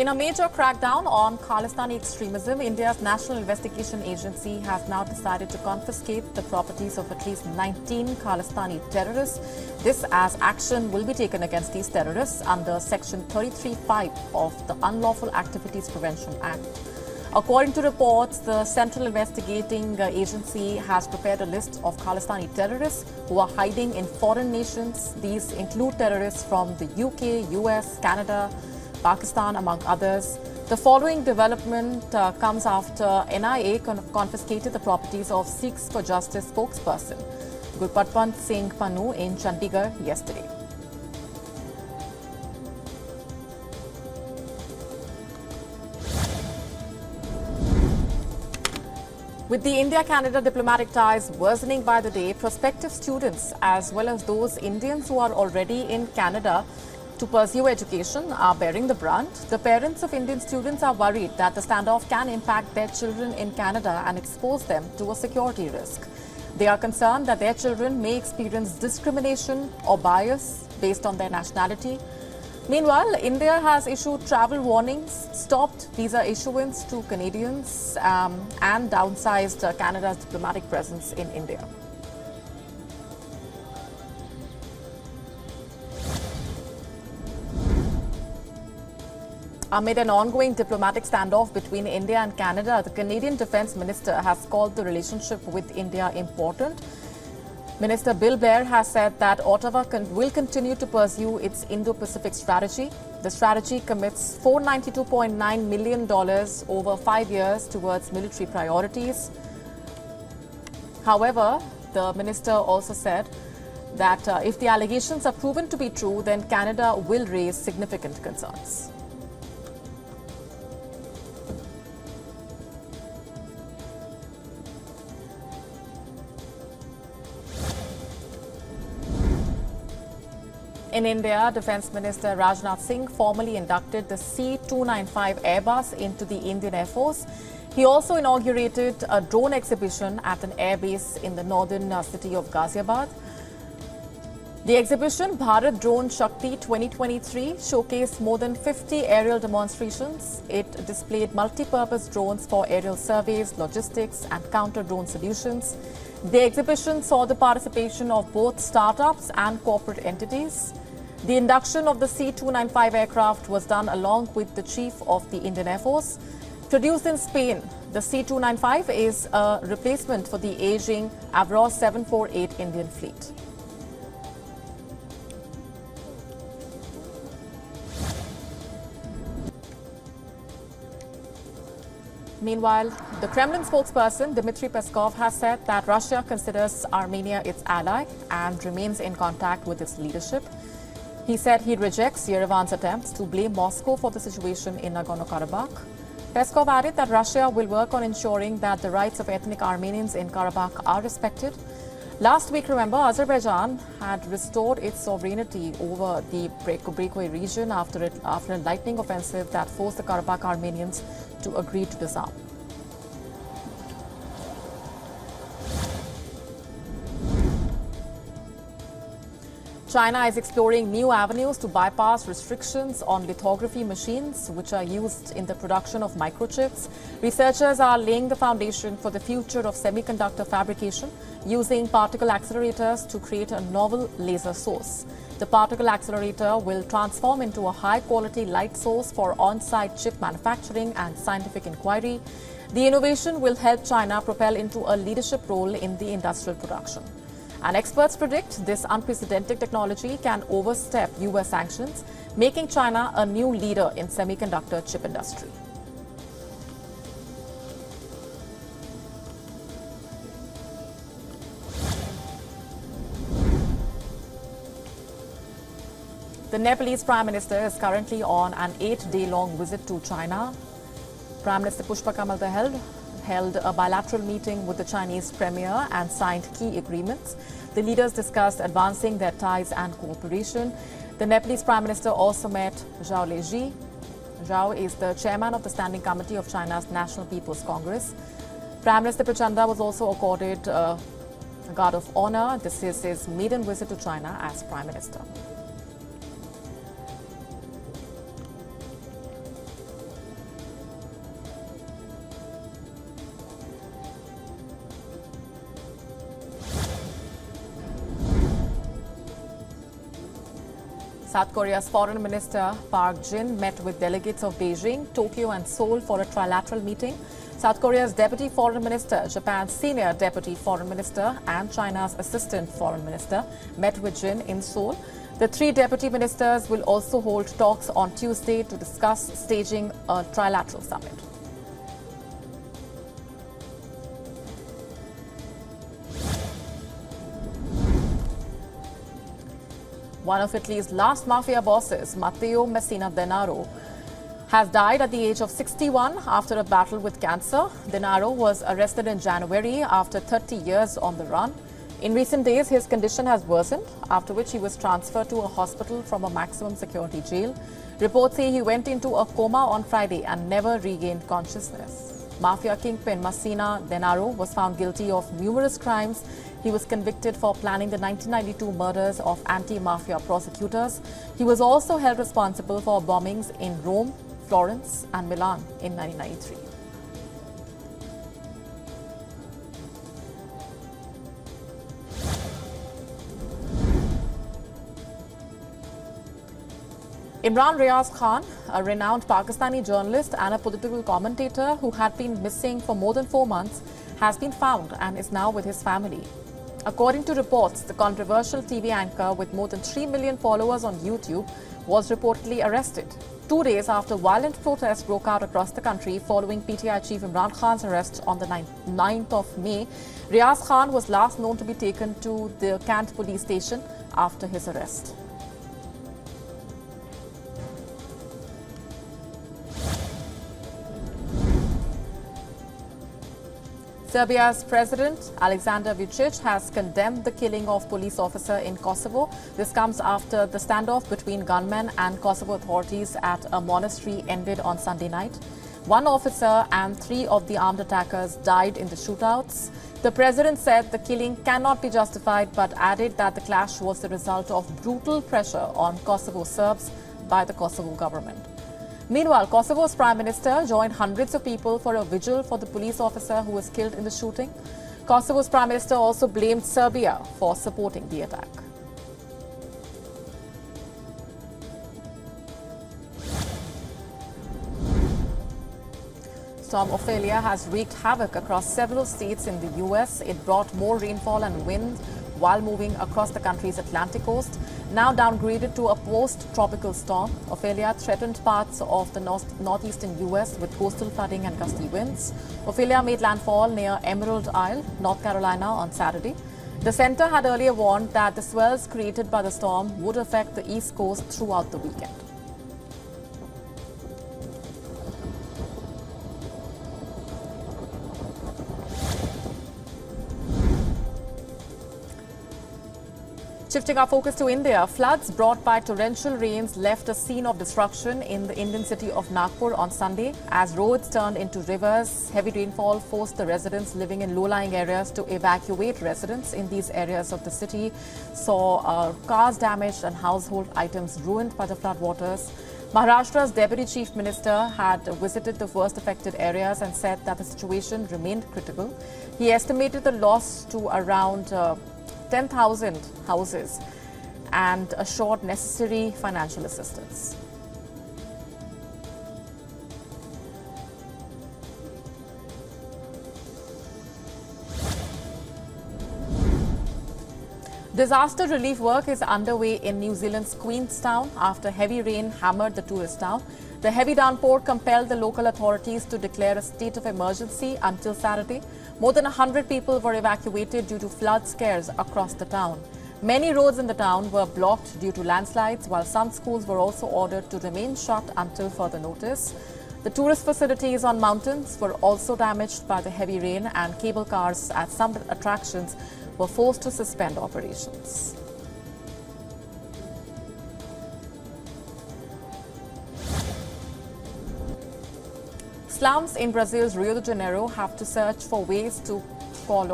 In a major crackdown on Khalistani extremism, India's National Investigation Agency has now decided to confiscate the properties of at least 19 Khalistani terrorists. This as action will be taken against these terrorists under Section 33(5) of the Unlawful Activities Prevention Act. According to reports, the Central Investigating Agency has prepared a list of Khalistani terrorists who are hiding in foreign nations. These include terrorists from the UK, US, Canada, Pakistan, among others. The following development comes after NIA confiscated the properties of Sikhs for Justice spokesperson Gurpatwant Singh Pannu in Chandigarh yesterday. With the India-Canada diplomatic ties worsening by the day, prospective students as well as those Indians who are already in Canada to pursue education are bearing the brunt. The parents of Indian students are worried that the standoff can impact their children in Canada and expose them to a security risk. They are concerned that their children may experience discrimination or bias based on their nationality. Meanwhile, India has issued travel warnings, stopped visa issuance to Canadians and downsized Canada's diplomatic presence in India. Amid an ongoing diplomatic standoff between India and Canada, the Canadian Defence Minister has called the relationship with India important. Minister Bill Blair has said that Ottawa will continue to pursue its Indo-Pacific strategy. The strategy commits $492.9 million over 5 years towards military priorities. However, the minister also said that if the allegations are proven to be true, then Canada will raise significant concerns. In India, Defence Minister Rajnath Singh formally inducted the C-295 Airbus into the Indian Air Force. He also inaugurated a drone exhibition at an airbase in the northern city of Ghaziabad. The exhibition, Bharat Drone Shakti 2023, showcased more than 50 aerial demonstrations. It displayed multi-purpose drones for aerial surveys, logistics and counter-drone solutions. The exhibition saw the participation of both startups and corporate entities. The induction of the C-295 aircraft was done along with the Chief of the Indian Air Force. Produced in Spain, the C-295 is a replacement for the aging Avro 748 Indian fleet. Meanwhile, the Kremlin spokesperson Dmitry Peskov has said that Russia considers Armenia its ally and remains in contact with its leadership. He said he rejects Yerevan's attempts to blame Moscow for the situation in Nagorno-Karabakh. Peskov added that Russia will work on ensuring that the rights of ethnic Armenians in Karabakh are respected. Last week, remember, Azerbaijan had restored its sovereignty over the breakaway region after a lightning offensive that forced the Karabakh Armenians to agree to disarm. China is exploring new avenues to bypass restrictions on lithography machines, which are used in the production of microchips. Researchers are laying the foundation for the future of semiconductor fabrication using particle accelerators to create a novel laser source. The particle accelerator will transform into a high-quality light source for on-site chip manufacturing and scientific inquiry. The innovation will help China propel into a leadership role in the industrial production. And experts predict this unprecedented technology can overstep US sanctions, making China a new leader in semiconductor chip industry. The Nepalese Prime Minister is currently on an 8-day-long visit to China. Prime Minister Pushpa Kamal Dahal held a bilateral meeting with the Chinese Premier and signed key agreements. The leaders discussed advancing their ties and cooperation. The Nepalese Prime Minister also met Zhao Leji. Zhao is the chairman of the Standing Committee of China's National People's Congress. Prime Minister Prachanda was also accorded a Guard of Honor. This is his maiden visit to China as Prime Minister. South Korea's Foreign Minister Park Jin met with delegates of Beijing, Tokyo and Seoul for a trilateral meeting. South Korea's Deputy Foreign Minister, Japan's Senior Deputy Foreign Minister and China's Assistant Foreign Minister met with Jin in Seoul. The three deputy ministers will also hold talks on Tuesday to discuss staging a trilateral summit. One of Italy's last mafia bosses, Matteo Messina Denaro, has died at the age of 61 after a battle with cancer. Denaro was arrested in January after 30 years on the run. In recent days, his condition has worsened, after which he was transferred to a hospital from a maximum security jail. Reports say he went into a coma on Friday and never regained consciousness. Mafia kingpin Messina Denaro was found guilty of numerous crimes. He was convicted for planning the 1992 murders of anti-mafia prosecutors. He was also held responsible for bombings in Rome, Florence and Milan in 1993. Imran Riaz Khan, a renowned Pakistani journalist and a political commentator who had been missing for more than 4 months, has been found and is now with his family. According to reports, the controversial TV anchor with more than 3 million followers on YouTube was reportedly arrested 2 days after violent protests broke out across the country following PTI chief Imran Khan's arrest on the 9th of May. Riaz Khan was last known to be taken to the Kant police station after his arrest. Serbia's President Alexander Vučić has condemned the killing of police officer in Kosovo. This comes after the standoff between gunmen and Kosovo authorities at a monastery ended on Sunday night. One officer and 3 of the armed attackers died in the shootouts. The president said the killing cannot be justified, but added that the clash was the result of brutal pressure on Kosovo Serbs by the Kosovo government. Meanwhile, Kosovo's Prime Minister joined hundreds of people for a vigil for the police officer who was killed in the shooting. Kosovo's Prime Minister also blamed Serbia for supporting the attack. Storm Ophelia has wreaked havoc across several states in the U.S. It brought more rainfall and wind while moving across the country's Atlantic coast. Now downgraded to a post-tropical storm, Ophelia threatened parts of the northeastern U.S. with coastal flooding and gusty winds. Ophelia made landfall near Emerald Isle, North Carolina on Saturday. The center had earlier warned that the swells created by the storm would affect the East Coast throughout the weekend. Shifting our focus to India, floods brought by torrential rains left a scene of destruction in the Indian city of Nagpur on Sunday. As roads turned into rivers, heavy rainfall forced the residents living in low-lying areas to evacuate. Residents in these areas of the city saw cars damaged and household items ruined by the floodwaters. Maharashtra's Deputy Chief Minister had visited the worst affected areas and said that the situation remained critical. He estimated the loss to around 10,000 houses and assured necessary financial assistance. Disaster relief work is underway in New Zealand's Queenstown after heavy rain hammered the tourist town. The heavy downpour compelled the local authorities to declare a state of emergency until Saturday. More than 100 people were evacuated due to flood scares across the town. Many roads in the town were blocked due to landslides, while some schools were also ordered to remain shut until further notice. The tourist facilities on mountains were also damaged by the heavy rain, and cable cars at some attractions were forced to suspend operations. Slums in Brazil's Rio de Janeiro have to search for ways to cool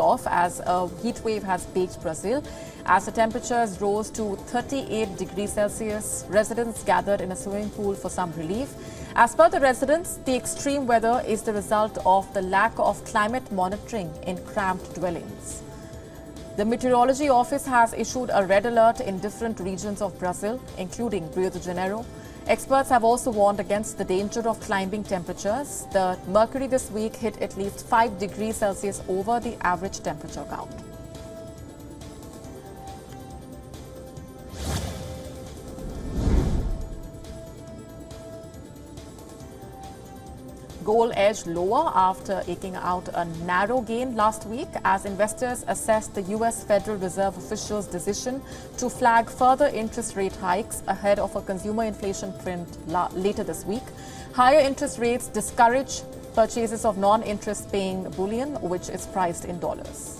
off as a heat wave has baked Brazil. As the temperatures rose to 38 degrees Celsius, residents gathered in a swimming pool for some relief. As per the residents, the extreme weather is the result of the lack of climate monitoring in cramped dwellings. The Meteorology Office has issued a red alert in different regions of Brazil, including Rio de Janeiro. Experts have also warned against the danger of climbing temperatures. The mercury this week hit at least 5 degrees Celsius over the average temperature count. Gold edged lower after eking out a narrow gain last week as investors assessed the U.S. Federal Reserve officials' decision to flag further interest rate hikes ahead of a consumer inflation print later this week. Higher interest rates discourage purchases of non-interest paying bullion, which is priced in dollars.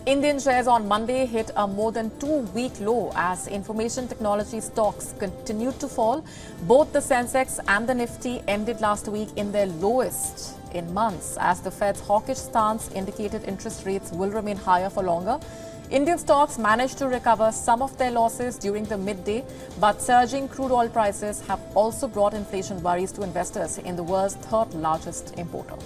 Indian shares on Monday hit a more than 2-week low as information technology stocks continued to fall. Both the Sensex and the Nifty ended last week in their lowest in months as the Fed's hawkish stance indicated interest rates will remain higher for longer. Indian stocks managed to recover some of their losses during the midday, but surging crude oil prices have also brought inflation worries to investors in the world's third largest importer.